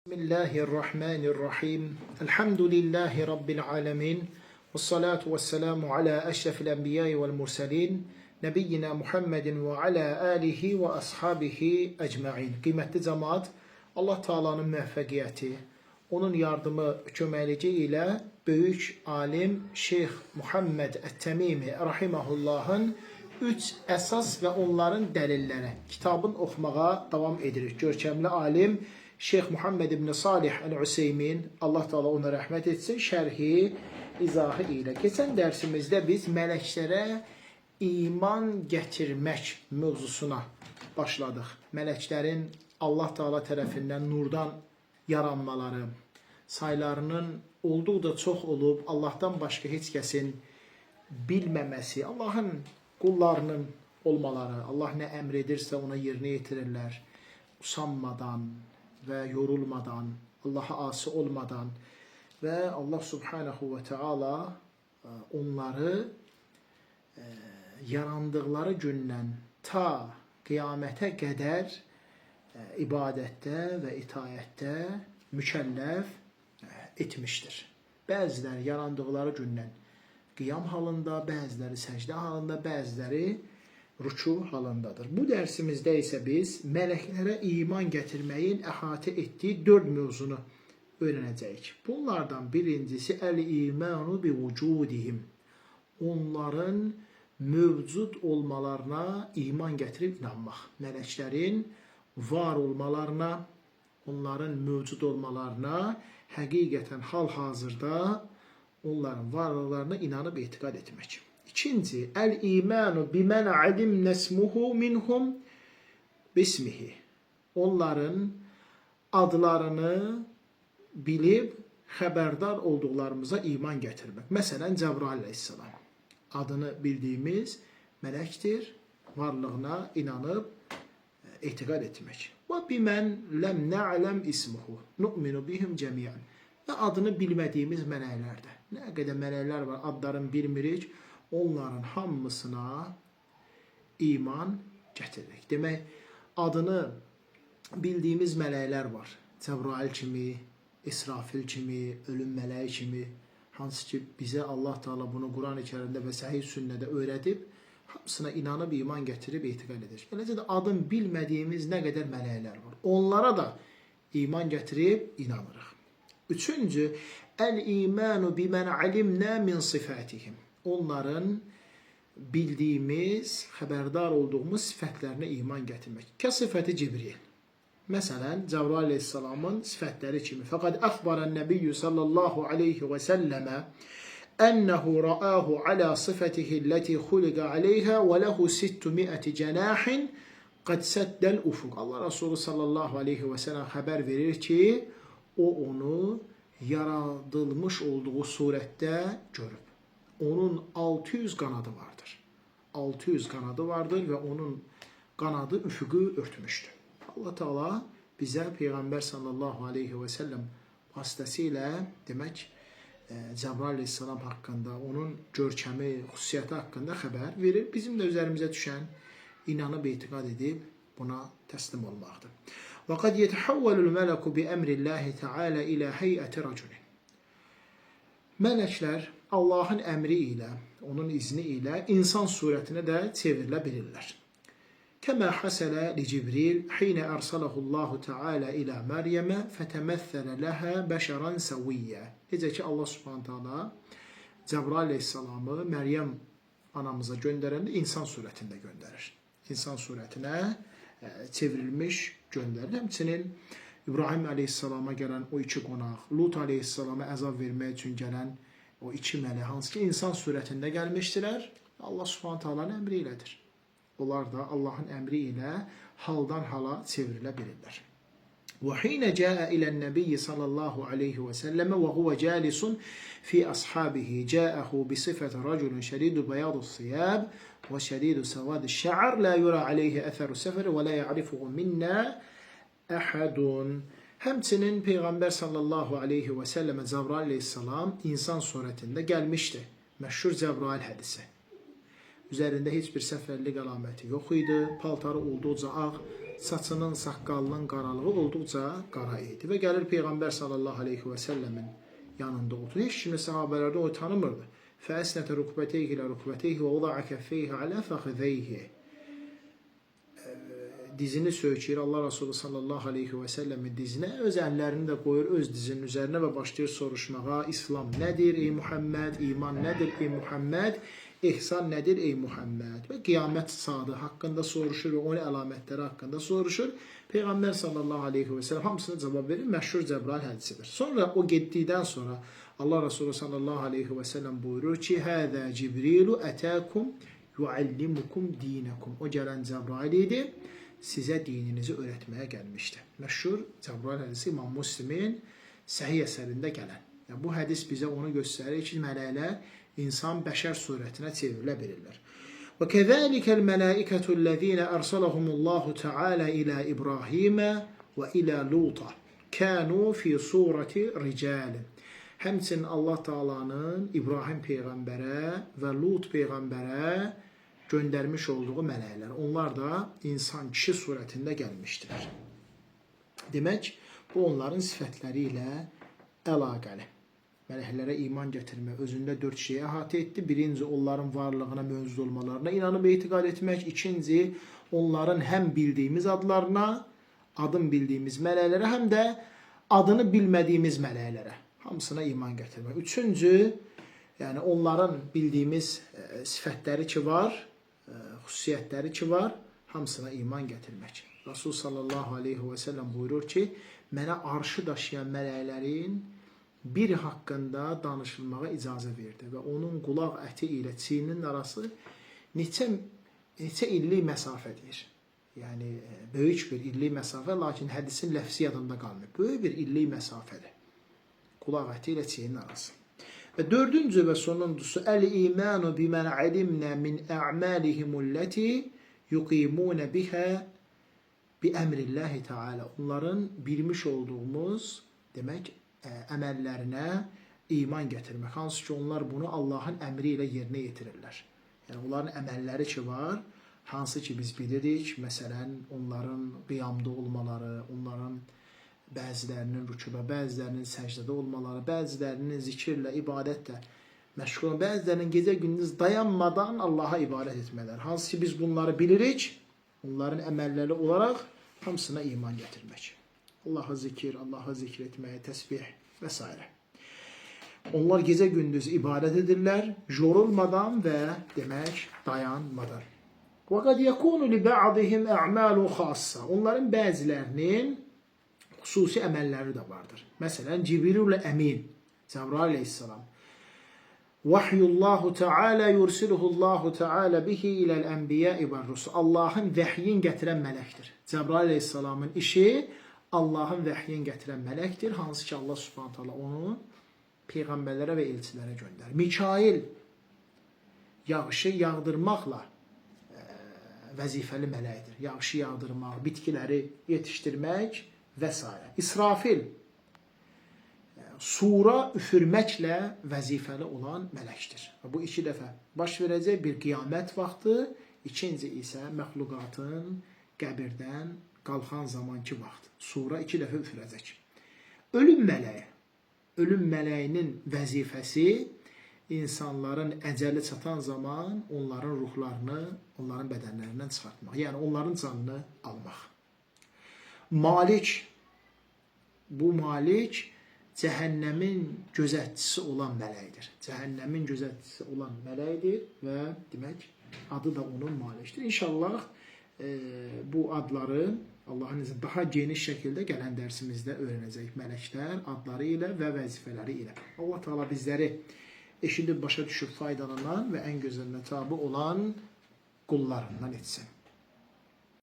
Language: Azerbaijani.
Bismillahirrahmanirrahim. Elhamdülillahi Rabbil alemin. Ve salatu ve selamu ala eşrefil enbiyayı vel murselin. Nebiyyina Muhammedin ve ala alihi ve ashabihi ecma'in. Kıymetli cemaat, Allah Teala'nın müvəffəqiyyəti, onun yardımı, köməkliyi ilə böyük alim Şeyx Muhammed Ət-Təmimi rahimehullahın 3 əsas və onların dəlilləri kitabın oxumağa davam edirik. Görkəmli alim Şeyx Muhammed ibn Salih Əl-Üseymin, Allah Teala ona rəhmət etsin, şərhi, izahı ilə. Keçən dərsimizdə biz mələklərə iman gətirmək mövzusuna başladıq. Mələklərin Allah Teala tərəfindən nurdan yaranmaları, saylarının olduqca çox olub, Allahdan başqa heç kəsin bilməməsi, Allahın qullarının olmaları, Allah nə əmr edirsə ona yerinə yetirirlər, usanmadan və yorulmadan, Allaha asi olmadan və Allah Subhanahu və Teala onları yarandıqları gündən ta qiyamətə qədər ibadətdə və itayətdə mükəlləf etmişdir. Bəziləri yarandıqları gündən qiyam halında, bəziləri səcdə halında, bəziləri rüku halındadır. Bu dərsimizdə isə biz mələklərə iman gətirməyin əhatə etdiyi 4 mövzunu öyrənəcəyik. Bunlardan birincisi əl-imanu bi vücudihim. Onların mövcud olmalarına iman gətirib inanmaq. Mələklərin var olmalarına, onların mövcud olmalarına, həqiqətən hal-hazırda onların varlıqlarına inanıb etiqad etmək. İkinci, əl-imanu bimən alimnə ismuhu minhum bismihi. Onların adlarını bilib xəbərdar olduqlarımıza iman gətirmək. Məsələn, Cəbrail əleyhissalam. Adını bildiyimiz mələkdir, varlığına inanıb etiqad etmək. Və bimən ləm nə'ləm ismuhu nu'minu bihim cəmiyyən. Və adını bilmədiyimiz mələklərdə. Nə qədər mələklər var, adlarını bilmirik. Onların hamısına iman gətiririk. Demək, adını bildiyimiz mələklər var. Cəbrail kimi, İsrafil kimi, ölüm mələyi kimi. Hansı ki, bizə Allah Teala bunu Quran-ı Kərimdə və Səhih Sünnədə öyrədib, hamısına inanıb, iman gətirib, etiqad edir. Eləcə də adını bilmədiyimiz nə qədər mələklər var. Onlara da iman gətirib, inanırıq. Üçüncü, əl-imanu bimən alimnə min sifatihim. Onların bildiyimiz, xəbərdar olduğumuz sifətlərinə iman gətirmək. Kə sifəti Cibril. Məsələn, Cəbrail əleyhissalamın sifətləri kimi. Fəqad əxbarən nəbiyyü sallallahu aleyhi və səlləmə ənəhu rəəhu alə sifətihi ləti xuliqə aleyhə və ləhu 600 cənəhin qəd səddəl ufuq. Allah Resulü sallallahu aleyhi və səlləm xəbər verir ki, o onu yaradılmış olduğu surətdə görüb. Onun 600 qanadı vardır. 600 qanadı vardır və onun qanadı üfüqü örtmüşdür. Allah Teala bizə Peyğəmbər sallallahu aleyhi və səlləm vasitəsilə demək Cəbrail əleyhissalam haqqında, onun görkəmi, xüsusiyyəti haqqında xəbər verir. Bizim də üzərimizə düşən inanıb, etiqad edib buna təslim olmaqdır. Və qad yetəhəvvəlul mələku bi əmrillahi təalə ilə heyəti rəculin. Mələklər Allahın əmri ilə, onun izni ilə insan surətinə də çevrilə bilirlər. Kəmə həsələ li Cibril hinə ərsələhullahu Teala ilə Məryəmə fətəməthələ ləhə bəşəran səviyyə. Necə ki, Allah Subhanahu Teala Cəbrail əleyhissalamı Məryəm anamıza göndərəndə insan surətində göndərir. İnsan surətinə çevrilmiş göndərir. Həmçinin İbrahim əleyhissalama gələn o 2 qonaq, Lut əleyhissalama əzab vermək üçün gələn o 2 mələk, hansı ki insan surətində gəlmişdilər, Allah Subhanahu Taala'nın əmri ilədir. Onlar da Allahın əmri ilə haldan hala çevrilə bilirlər. Və hinə cəə ilən-nəbiyyi sallallahu aleyhi və səlləmə və huvə cəlisun fi ashabihi cəəhu bi sifəti rəculun şədidu bəyadu-s-siyab və şədidu savadi-ş-şə'r la yura aleyhi əsəru-səfər və la ya'rifuhu minnə əhədun. Həmçinin Peyğəmbər sallallahu aleyhi və səlləmə Cəbrail əleyhissalam insan surətində gəlmişdi. Məşhur Cəbrail hədisi. Üzərində heç bir səfərlik əlaməti yox idi. Paltarı olduqca ağ, saçının, saqqalının qaralığı olduqca qara idi və gəlir Peyğəmbər sallallahu aleyhi və səlləmin yanında oturur. Heç kimi sahabələrdə o tanımırdı. Fəsnətə rukbəteyhi ilə rukbəteyhi və oda'a kəffeyhi alə fəxideyhi. Dizini söykəyir Allah Resulü sallallahu aleyhi və səlləmin dizinə, öz əllərini də qoyur öz dizinin üzərinə və başlayır soruşmağa. İslam nədir ey Muhammed? İman nədir ey Muhammed? İhsan nədir ey Muhammed? Və qiyamət saatı haqqında soruşur və onun əlamətləri haqqında soruşur. Peyğəmbər sallallahu aleyhi və səlləm hamısına cavab verir. Məşhur Cəbrail hədisidir. Sonra o getdikdən sonra Allah Resulü sallallahu aleyhi və səlləm buyurur ki, Həzə Cibrilu ətəkum yuallimukum dinəkum. O gələn Cəbrail idi, sizə dininizi öyrətməyə gəlmişdi. Məşhur Cəbrail hədisi İmam Müslimin səhih əsərində gələn. Yəni, bu hədis bizə onu göstərir ki, mələklər insan bəşər surətinə çevrilə bilirlər. Və kəzəlikəl mələikətüllezine ərsalahumullahu Teala ilə İbrahimə və ilə Luta kənu fi surəti ricalin. Həmçinin Allah Taala'nın İbrahim peyğəmbərə və Lut peyğəmbərə göndərmiş olduğu mələklər. Onlar da insan kişi surətində gəlmişdir. Demək, bu onların sifətləri ilə əlaqəli. Mələklərə iman gətirmək özündə 4 şeyə əhatə etdi. Birinci, onların varlığına, mövcud olmalarına inanıb etiqad etmək. İkinci, onların həm bildiyimiz adlarına, adın bildiyimiz mələklərə, həm də adını bilmədiyimiz mələklərə. Hamısına iman gətirmək. Üçüncü, yəni onların bildiyimiz sifətləri ki var, xüsusiyyətləri ki var, hamısına iman gətirmək. Rasul sallallahu aleyhi və səlləm buyurur ki, mənə arşı daşıyan mələklərin biri haqqında danışılmağa icazə verdi və onun qulaq əti ilə çiyninin arası neçə illik məsafədir. Yəni, böyük bir illik məsafə, lakin hədisin ləfsi yadında qalmır. Böyük bir illik məsafədir. Qulaq əti ilə çiyinin arası. Və dördüncü və sonuncusu əl-imanu bimən alimnə min ə'malihimulləti yuqimunə bihə bi əmrilləhi Teala. Onların bilmiş olduğumuz, demək, əməllərinə iman gətirmək. Hansı ki, onlar bunu Allahın əmri ilə yerinə yetirirlər. Yəni, onların əməlləri ki var, hansı ki biz bilirik, məsələn, onların qiyamda olmaları, onların bəzilərinin rükuda, bəzilərinin səcdədə olmaları, bəzilərinin zikirlə, ibadətlə məşğul, bəzilərinin gecə gündüz dayanmadan Allaha ibadət etmələr. Hansı ki biz bunları bilirik, onların əməlləri olaraq hamısına iman gətirmək. Allah'a zikir, Allah'a zikr etmək, təsbih və s. Onlar gecə gündüz ibadət edirlər, yorulmadan və demək dayanmadan. وَقَدْ يَكُونُ لِبَعْضِهِمْ أَعْمَالُ خَاصَّةً. Onların bəzilərinin xüsusi əməlləri də vardır. Məsələn, Cibril Əmin, Cəbrail aleyhissalam. Vahyullahu Teala yursiluhullahu Teala bihi iləl ənbiyəi və rusul. Allahın vəhyin gətirən mələkdir. Cəbrail aleyhissalamın işi Allahın vəhyin gətirən mələkdir. Hansı ki Allah subhanahu taala onu peyğəmbərlərə və elçilərə göndərir. Mikail yağışı yağdırmaqla vəzifəli mələkdir. Yağışı yağdırmaq, bitkiləri yetişdirmək və s. İsrafil sura üfürməklə vəzifəli olan mələkdir. Bu 2 dəfə baş verəcək, bir qiyamət vaxtı, ikinci isə məxluqatın qəbirdən qalxan zamanki vaxt. Sura 2 dəfə üfürəcək. Ölüm mələyi. Ölüm mələyinin vəzifəsi insanların əcəli çatan zaman onların ruhlarını onların bədənlərindən çıxartmaq. Yəni onların canını almaq. Malik, bu Malik cəhənnəmin gözətçisi olan mələkdir. Cəhənnəmin gözətçisi olan mələkdir və demək adı da onun Malikdir. İnşallah bu adları Allahın izniyle daha geniş şəkildə gələn dərsimizdə öyrənəcək mələklər adları ilə və vəzifələri ilə. Allah Teala bizləri eşidib başa düşüb faydalanan və ən gözəlinə tabi olan qullarından etsin.